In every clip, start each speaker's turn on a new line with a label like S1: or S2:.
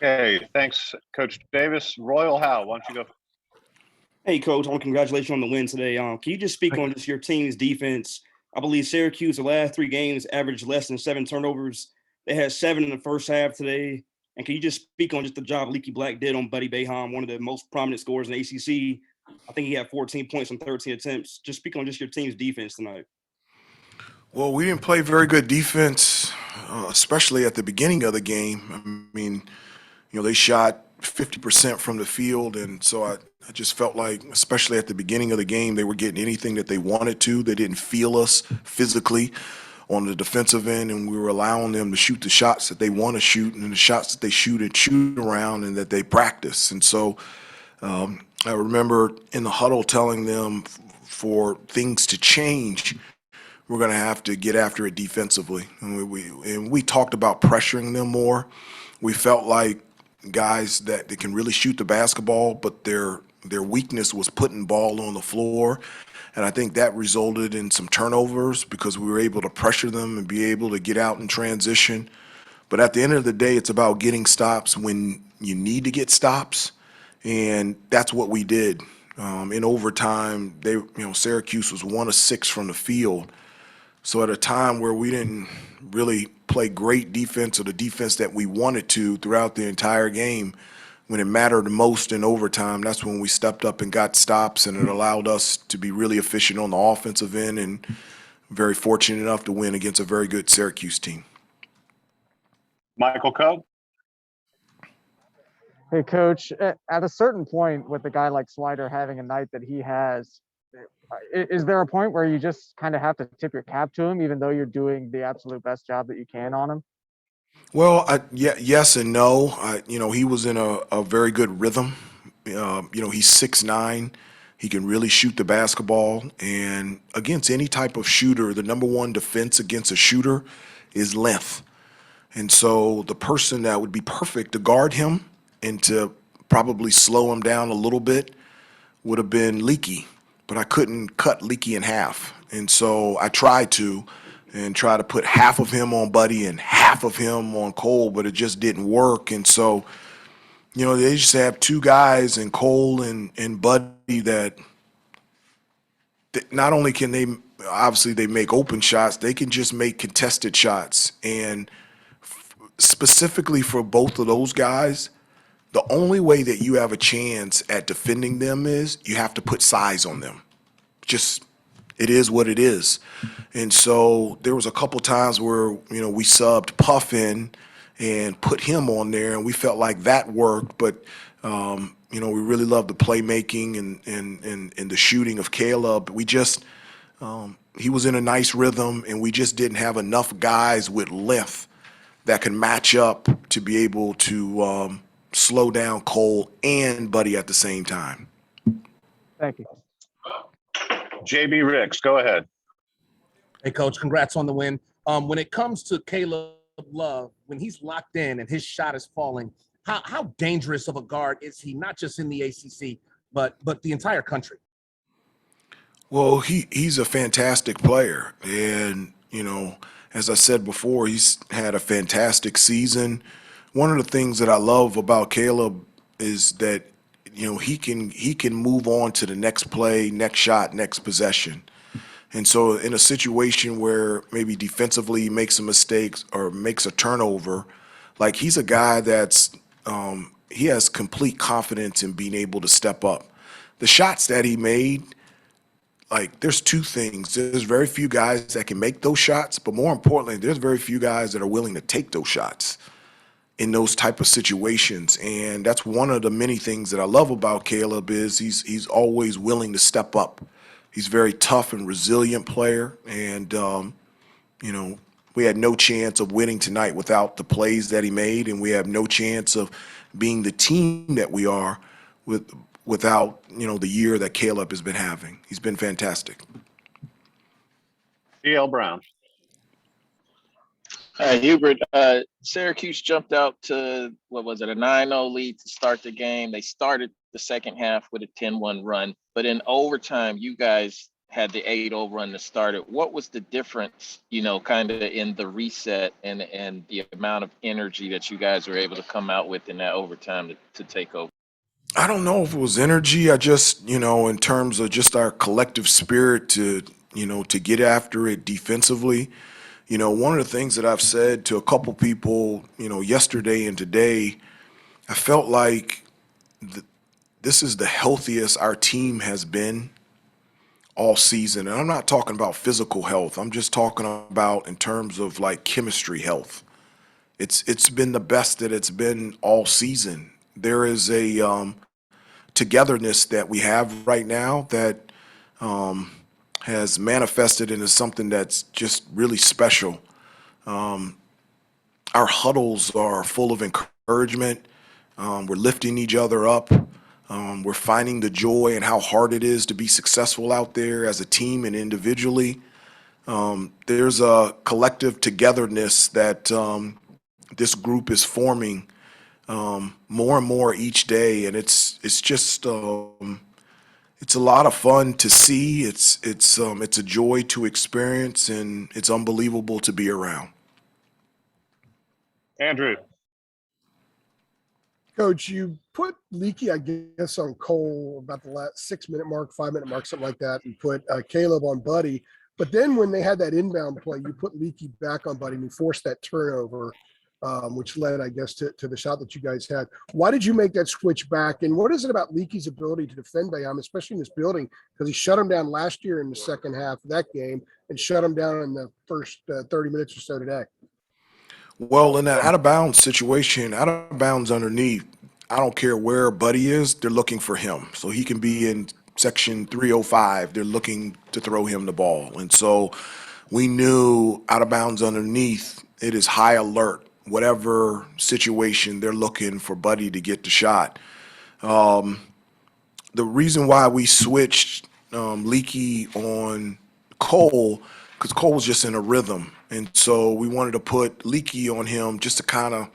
S1: Okay, thanks, Coach Davis. Royal Howe, why don't you go?
S2: Hey, Coach, I want to congratulate you on the win today. Can you just speak on just your team's defense? I believe Syracuse, the last 3 games, averaged less than 7 turnovers. They had 7 in the first half today. And can you just speak on just the job Leaky Black did on Buddy Boeheim, one of the most prominent scorers in the ACC? I think he had 14 points on 13 attempts. Just speak on just your team's defense tonight.
S3: Well, we didn't play very good defense, especially at the beginning of the game. I mean, they shot 50% from the field, and so I just felt like, especially at the beginning of the game, they were getting anything that they wanted to. They didn't feel us physically on the defensive end, and we were allowing them to shoot the shots that they want to shoot and the shots that they shoot around and that they practice. And so I remember in the huddle telling them for things to change, we're going to have to get after it defensively. And we talked about pressuring them more. We felt like guys that they can really shoot the basketball, but their weakness was putting ball on the floor. And I think that resulted in some turnovers because we were able to pressure them and be able to get out in transition. But at the end of the day, it's about getting stops when you need to get stops. And that's what we did. In overtime, Syracuse was 1 of 6 from the field. So at a time where we didn't really play great defense or the defense that we wanted to throughout the entire game, when it mattered most in overtime, that's when we stepped up and got stops, and it allowed us to be really efficient on the offensive end and very fortunate enough to win against a very good Syracuse team.
S1: Michael Coe?
S4: Hey, Coach, at a certain point with a guy like Slider having a night that he has, is there a point where you just kind of have to tip your cap to him, even though you're doing the absolute best job that you can on him?
S3: Well, yes and no. He was in a very good rhythm. He's 6'9". He can really shoot the basketball. And against any type of shooter, the number one defense against a shooter is length. And so the person that would be perfect to guard him and to probably slow him down a little bit would have been Leaky. But I couldn't cut Leaky in half. And so I tried to put half of him on Buddy and half of him on Cole, but it just didn't work. And so, they just have 2 guys in Cole and Buddy that not only can they make open shots, they can just make contested shots. And specifically for both of those guys, the only way that you have a chance at defending them is you have to put size on them. Just, it is what it is. And so there was a couple times where, we subbed Puff in and put him on there, and we felt like that worked. But, we really loved the playmaking and the shooting of Caleb. We just, he was in a nice rhythm, and we just didn't have enough guys with length that can match up to be able to slow down Cole and Buddy at the same time.
S4: Thank you.
S1: JB Ricks, go ahead.
S5: Hey, Coach, congrats on the win. When it comes to Caleb Love, when he's locked in and his shot is falling, how dangerous of a guard is he, not just in the ACC, but the entire country?
S3: Well, he's a fantastic player. And, as I said before, he's had a fantastic season. One of the things that I love about Caleb is that, he can move on to the next play, next shot, next possession. And so in a situation where maybe defensively he makes a mistake or makes a turnover, like he's a guy that's he has complete confidence in being able to step up. The shots that he made, like there's 2 things. There's very few guys that can make those shots, but more importantly, there's very few guys that are willing to take those shots in those type of situations. And that's one of the many things that I love about Caleb is he's always willing to step up. He's a very tough and resilient player. And, we had no chance of winning tonight without the plays that he made, and we have no chance of being the team that we are without, the year that Caleb has been having. He's been fantastic.
S1: E.L. Brown.
S6: Hubert, Syracuse jumped out to, a 9-0 lead to start the game. They started the second half with a 10-1 run. But in overtime, you guys had the 8-0 run that started. What was the difference, kind of in the reset and the amount of energy that you guys were able to come out with in that overtime to take over?
S3: I don't know if it was energy. I just, in terms of just our collective spirit to, to get after it defensively. One of the things that I've said to a couple people, yesterday and today, I felt like this is the healthiest our team has been all season. And I'm not talking about physical health. I'm just talking about in terms of like chemistry health. It's been the best that it's been all season. There is a togetherness that we have right now that has manifested into something that's just really special. Our huddles are full of encouragement. We're lifting each other up. We're finding the joy and how hard it is to be successful out there as a team and individually. There's a collective togetherness that this group is forming more and more each day, and it's just it's a lot of fun to see. It's a joy to experience, and it's unbelievable to be around.
S1: Andrew.
S7: Coach, you put Leaky, I guess, on Cole about the last 6-minute mark, 5-minute mark, something like that, and put Caleb on Buddy. But then when they had that inbound play, you put Leaky back on Buddy and you forced that turnover, which led, I guess, to the shot that you guys had. Why did you make that switch back? And what is it about Leaky's ability to defend Bayam, especially in this building? Because he shut him down last year in the second half of that game and shut him down in the first 30 minutes or so today.
S3: Well, in that out-of-bounds situation, out-of-bounds underneath, I don't care where Buddy is, they're looking for him. So he can be in section 305. They're looking to throw him the ball. And so we knew out-of-bounds underneath, it is high alert. Whatever situation, they're looking for Buddy to get the shot. The reason why we switched Leaky on Cole, because Cole was just in a rhythm. And so we wanted to put Leaky on him just to kind of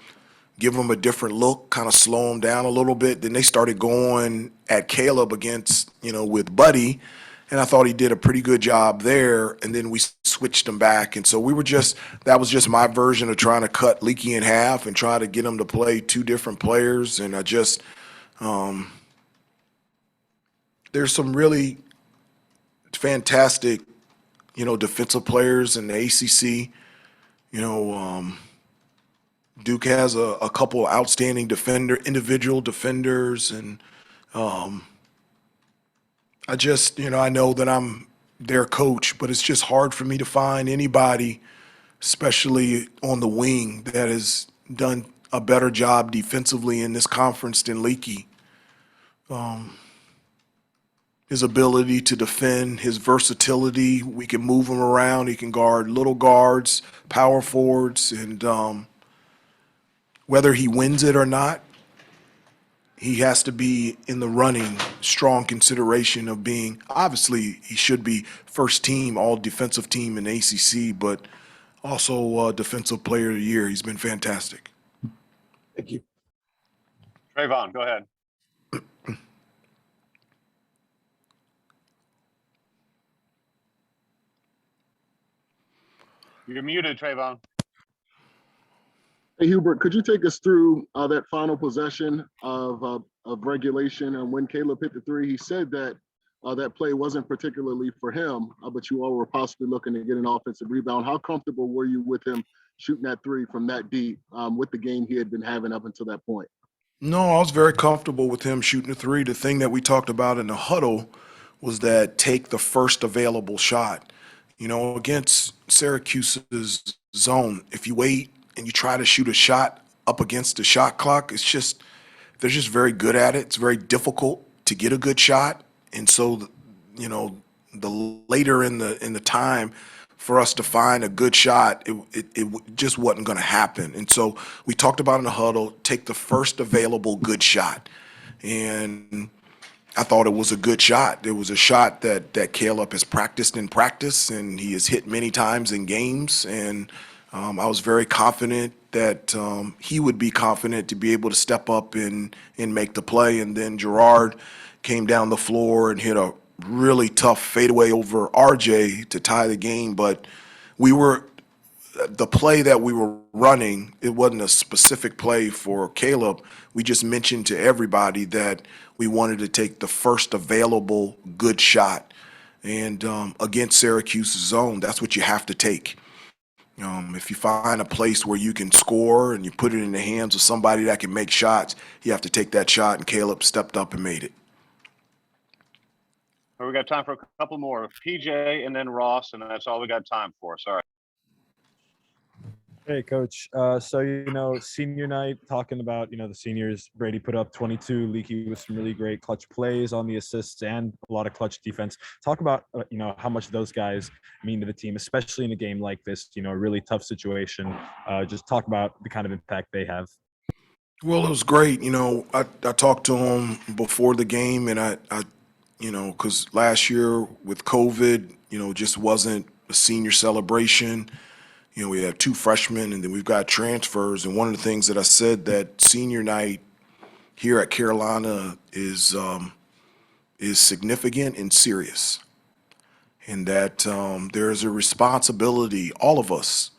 S3: give him a different look, kind of slow him down a little bit. Then they started going at Caleb against, with Buddy. And I thought he did a pretty good job there. And then we switched him back. And so that was just my version of trying to cut Leaky in half and try to get him to play two different players. And I just, there's some really fantastic, defensive players in the ACC. Duke has a couple outstanding individual defenders, and I just, I know that I'm their coach, but it's just hard for me to find anybody, especially on the wing, that has done a better job defensively in this conference than Leaky. His ability to defend, his versatility, we can move him around. He can guard little guards, power forwards, and whether he wins it or not, he has to be in the running, strong consideration of being, obviously he should be first team, all defensive team in the ACC, but also defensive player of the year. He's been fantastic.
S7: Thank you.
S1: Trayvon, go ahead. You're muted, Trayvon.
S8: Hey, Hubert, could you take us through that final possession of regulation? And when Caleb hit the three, he said that that play wasn't particularly for him, but you all were possibly looking to get an offensive rebound. How comfortable were you with him shooting that three from that deep with the game he had been having up until that point?
S3: No, I was very comfortable with him shooting the three. The thing that we talked about in the huddle was that take the first available shot. Against Syracuse's zone, if you wait and you try to shoot a shot up against the shot clock, they're just very good at it. It's very difficult to get a good shot. And so, the later in the time for us to find a good shot, it just wasn't going to happen. And so we talked about in the huddle, take the first available good shot. And I thought it was a good shot. It was a shot that Caleb has practiced in practice, and he has hit many times in games. And I was very confident that he would be confident to be able to step up and make the play. And then Gerard came down the floor and hit a really tough fadeaway over RJ to tie the game, but the play that we were running, it wasn't a specific play for Caleb. We just mentioned to everybody that we wanted to take the first available good shot. And against Syracuse's zone, that's what you have to take. If you find a place where you can score and you put it in the hands of somebody that can make shots, you have to take that shot, and Caleb stepped up and made it.
S1: We got time for a couple more. PJ and then Ross, and that's all we got time for. Sorry.
S9: Hey, Coach. So, senior night, talking about, the seniors, Brady put up 22, Leaky with some really great clutch plays on the assists and a lot of clutch defense. Talk about, how much those guys mean to the team, especially in a game like this, a really tough situation. Just talk about the kind of impact they have.
S3: Well, it was great. I talked to him before the game, and I because last year with COVID, just wasn't a senior celebration. We have 2 freshmen, and then we've got transfers. And one of the things that I said that senior night here at Carolina is significant and serious, and that there's a responsibility, all of us,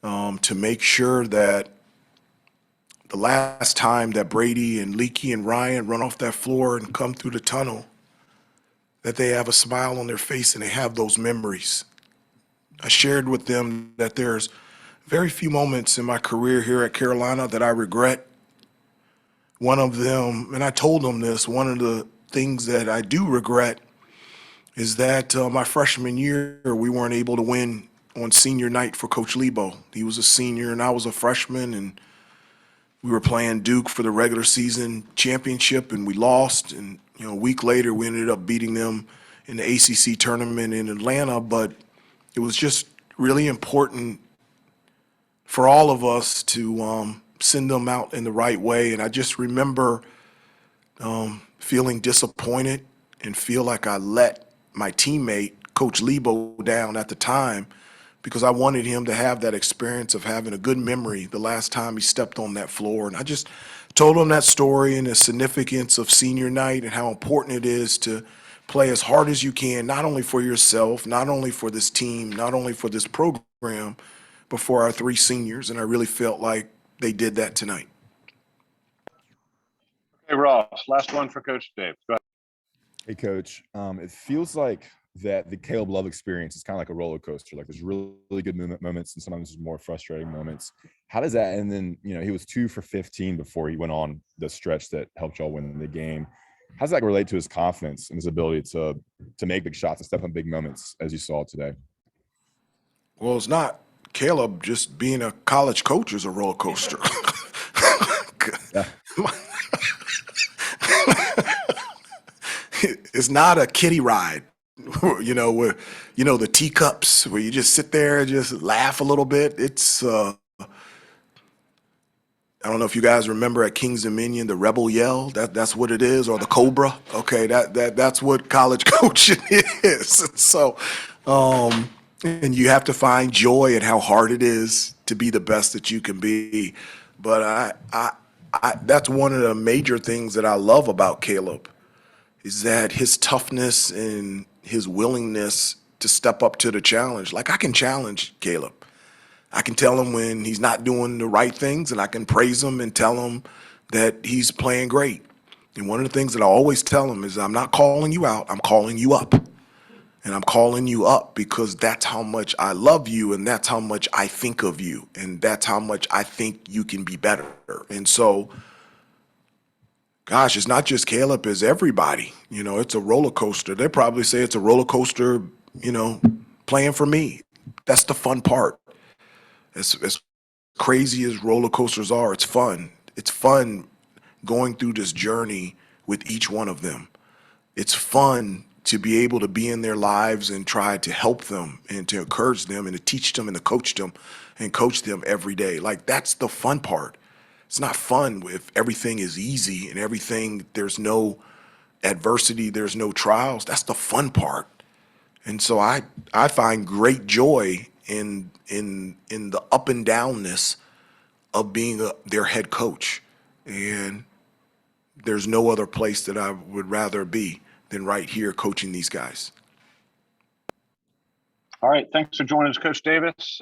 S3: to make sure that the last time that Brady and Leaky and Ryan run off that floor and come through the tunnel, that they have a smile on their face and they have those memories. I shared with them that there's very few moments in my career here at Carolina that I regret. One of them, and I told them this, one of the things that I do regret is that my freshman year, we weren't able to win on senior night for Coach Lebo. He was a senior and I was a freshman, and we were playing Duke for the regular season championship, and we lost. And, a week later, we ended up beating them in the ACC tournament in Atlanta, but it was just really important for all of us to send them out in the right way. And I just remember feeling disappointed and feel like I let my teammate, Coach Lebo, down at the time, because I wanted him to have that experience of having a good memory the last time he stepped on that floor. And I just told him that story and the significance of senior night and how important it is to play as hard as you can, not only for yourself, not only for this team, not only for this program, but for our 3 seniors. And I really felt like they did that tonight.
S1: Hey, Ross, last one for Coach Dave. Go ahead.
S10: Hey, Coach. It feels like that the Caleb Love experience is kind of like a roller coaster. Like there's really good moments and sometimes there's more frustrating moments. How does that? And then, he was 2 for 15 before he went on the stretch that helped y'all win the game. How does that relate to his confidence and his ability to make big shots and step on big moments as you saw today?
S3: Well, it's not Caleb. Just being a college coach is a roller coaster. It's not a kiddie ride, where the teacups where you just sit there and just laugh a little bit. It's I don't know if you guys remember at King's Dominion the Rebel Yell. That's what it is, or the Cobra. Okay, that's what college coaching is. So, and you have to find joy in how hard it is to be the best that you can be. But I that's one of the major things that I love about Caleb, is that his toughness and his willingness to step up to the challenge. Like, I can challenge Caleb. I can tell him when he's not doing the right things, and I can praise him and tell him that he's playing great. And one of the things that I always tell him is, I'm not calling you out, I'm calling you up. And I'm calling you up because that's how much I love you, and that's how much I think of you, and that's how much I think you can be better. And so, gosh, it's not just Caleb, it's everybody. It's a roller coaster. They probably say it's a roller coaster, playing for me. That's the fun part. As crazy as roller coasters are, it's fun. It's fun going through this journey with each one of them. It's fun to be able to be in their lives and try to help them and to encourage them and to teach them and to coach them every day. Like, that's the fun part. It's not fun if everything is easy and everything, there's no adversity, there's no trials. That's the fun part. And so I find great joy in the up and downness of being their head coach. And there's no other place that I would rather be than right here coaching these guys.
S1: All right. Thanks for joining us, Coach Davis.